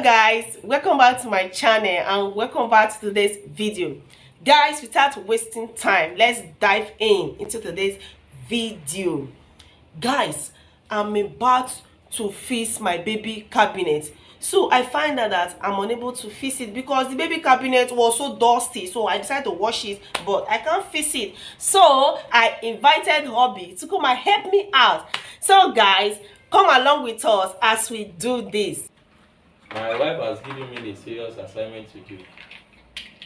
Hello guys, welcome back to my channel and welcome back to today's video. Guys, without wasting time, let's dive into today's video. Guys, I'm about to fix my baby cabinet. So I find out that I'm unable to fix it because the baby cabinet was so dusty. So I decided to wash it, but I can't fix it. So I invited Hobby to come and help me out. So guys, come along with us as we do this. My wife has given me a serious assignment to do,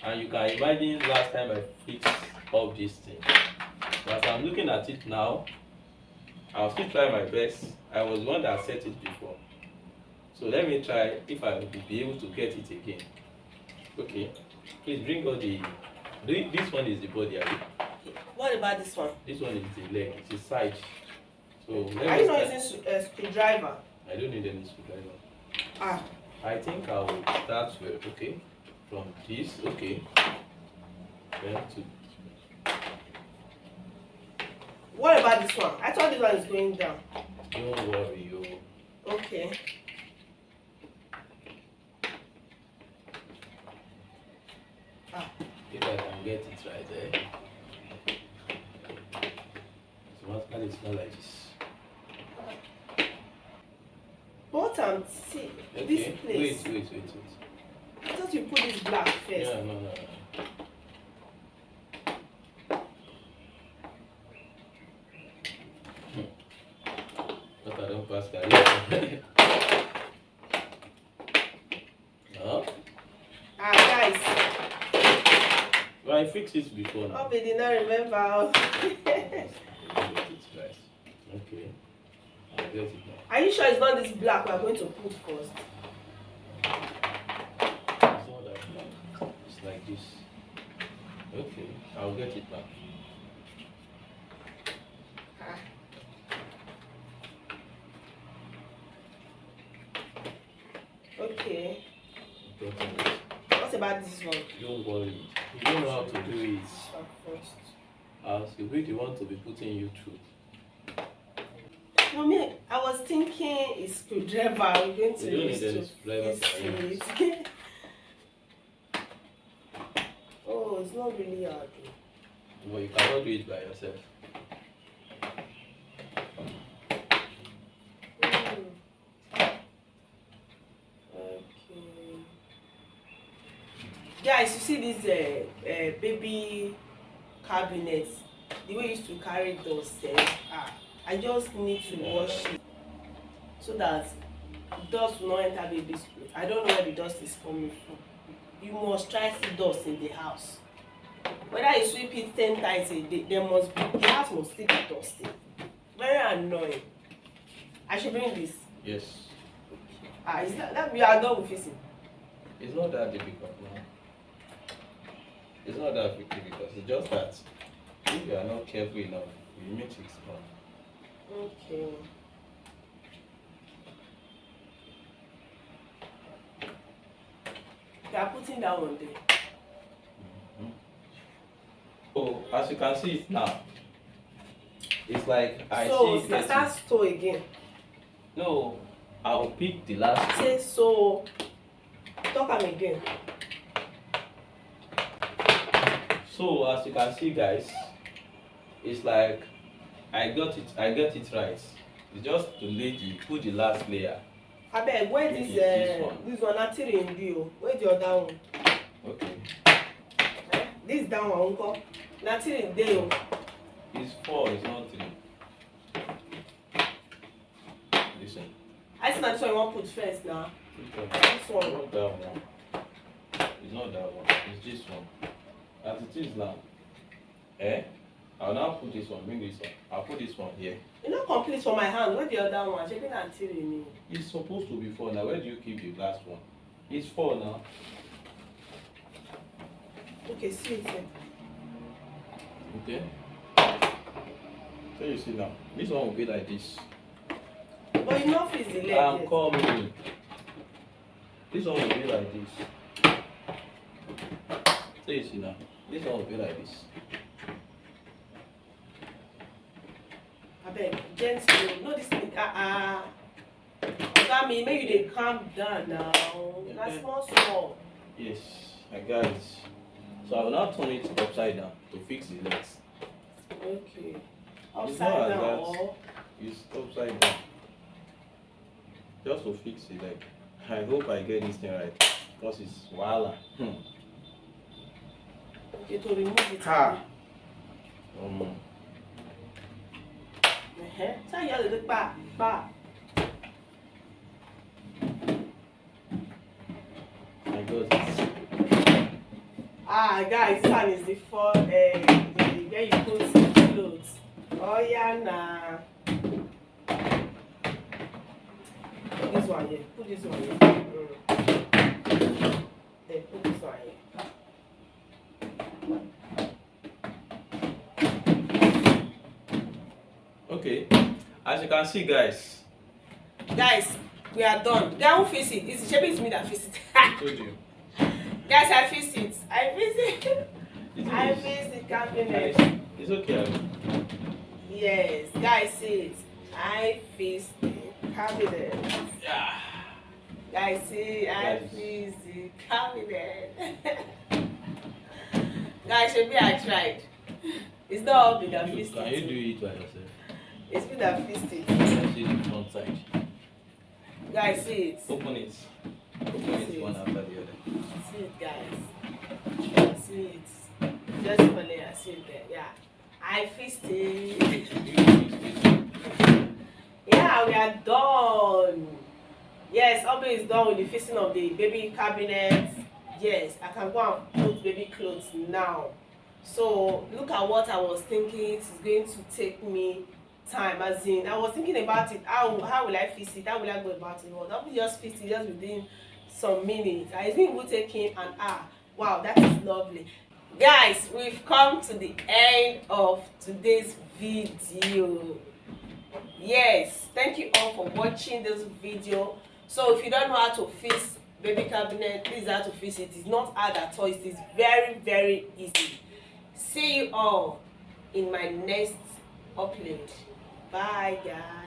and you can imagine last time I fixed all this thing. As I'm looking at it now, I'll still try my best. I was the one that set it before, so let me try if I will be able to get it again. Okay, please bring all the. This one is the body. What about this one? This one is the leg. It's the side. So are you not using a screwdriver? I don't need any screwdriver. Ah. I think I will start with, okay, from this, okay, then to. What about this one? I thought this one is going down. Don't worry, you. Okay. Ah. If I can get it right there. Automatically it's not like this. But see, Okay. this place. Wait. I thought you put this black first. Yeah, no. But I don't pass that. No? Guys. Well, I fixed it before now. Hope you did not remember. Okay. I'll get it now. Are you sure it's not this black we're going to put first? It's not that black. It's like this. Okay, I'll get it back. Okay. What about this one? Don't worry. You don't know how to do it. First. As you really want to be putting you through. Mommy, I was thinking a screwdriver. We're going to use to fix it. Oh, it's not really hard. But you cannot do it by yourself. Okay. Guys, you see this baby cabinet, the way you used to carry those I just need to wash it so that dust will not enter baby's clothes. I don't know where the dust is coming from. You must try to see dust in the house. Whether you sweep it 10 times a day, the house must still be dusty. Very annoying. I should bring this. Yes. Is that we are done with fixing? It's not that difficult now. It's not that difficult. It's just that if you are not careful enough, you make it small. Okay. They are putting that one there. So as you can see it now, it's like I so see. So start so again. No, I'll pick the last. Say so. Talk them again. So as you can see, guys, it's like I get it right. It's just to put the last layer. I beg, where this one not in view. Where's the other one? Okay. This down one, uncle. Not in there. It's 4, it's not 3. Listen. I see that's what you want to put first now. This one. Not that one. It's not that one. It's this one. As it is now. I'll now put this one. Bring this one. I'll put this one here. It's not complete for my hand. Where's the other one? Checking until you need. It's supposed to be 4 now. Where do you keep the last one? It's 4 now. Okay, see it here. Okay. So you see now. This one will be like this. But enough is the leg. I'm coming. This one will be like this. So you see now. This one will be like this. I beg, gently. No, this thing. Sammy, make you dey calm down now. Na small. Yes, I got it. So I will now turn it upside down to fix the legs. Okay. It's Upside not down like or? It's upside down. Just to fix the leg. I hope I get this thing right. Because it's wahala. Okay, to remove it. Ha! So you have to look back. I got it. Guys, this one is the where you put some clothes. Oh yeah, nah. Put this one here. Put this one here. Then put this one here. Okay, as you can see, guys, we are done. Guy who fix it? It's Shebi, it's me that fix it. I told you. Guys, I fix it. I fix the cabinet. It's okay. Yes, guys, see it. I fix the cabinet. Yeah. Guys, see, I fix the cabinet. Guys, Shebi, I tried. It's not all me that fixed it. Can you do it by yourself? It's me that fixed it. I see the front side. Guys, see it. Open it. Open it one after the other. See it, guys. See it. Just follow. I see it there. Yeah. I fixed it. Yeah, we are done. Yes, Obi is done with the fixing of the baby cabinet. Yes, I can go and put baby clothes now. So look at what I was thinking. It's going to take me time, as in I was thinking about it. How will I fix it? How will I go about it? Well, that will just fix it just within some minutes. I didn't even take him and wow, that is lovely. Guys, we've come to the end of today's video. Yes, thank you all for watching this video. So if you don't know how to fix baby cabinet, this is how to fix it. It's not hard at all. It is very easy. See you all in my next upload. Bye guys.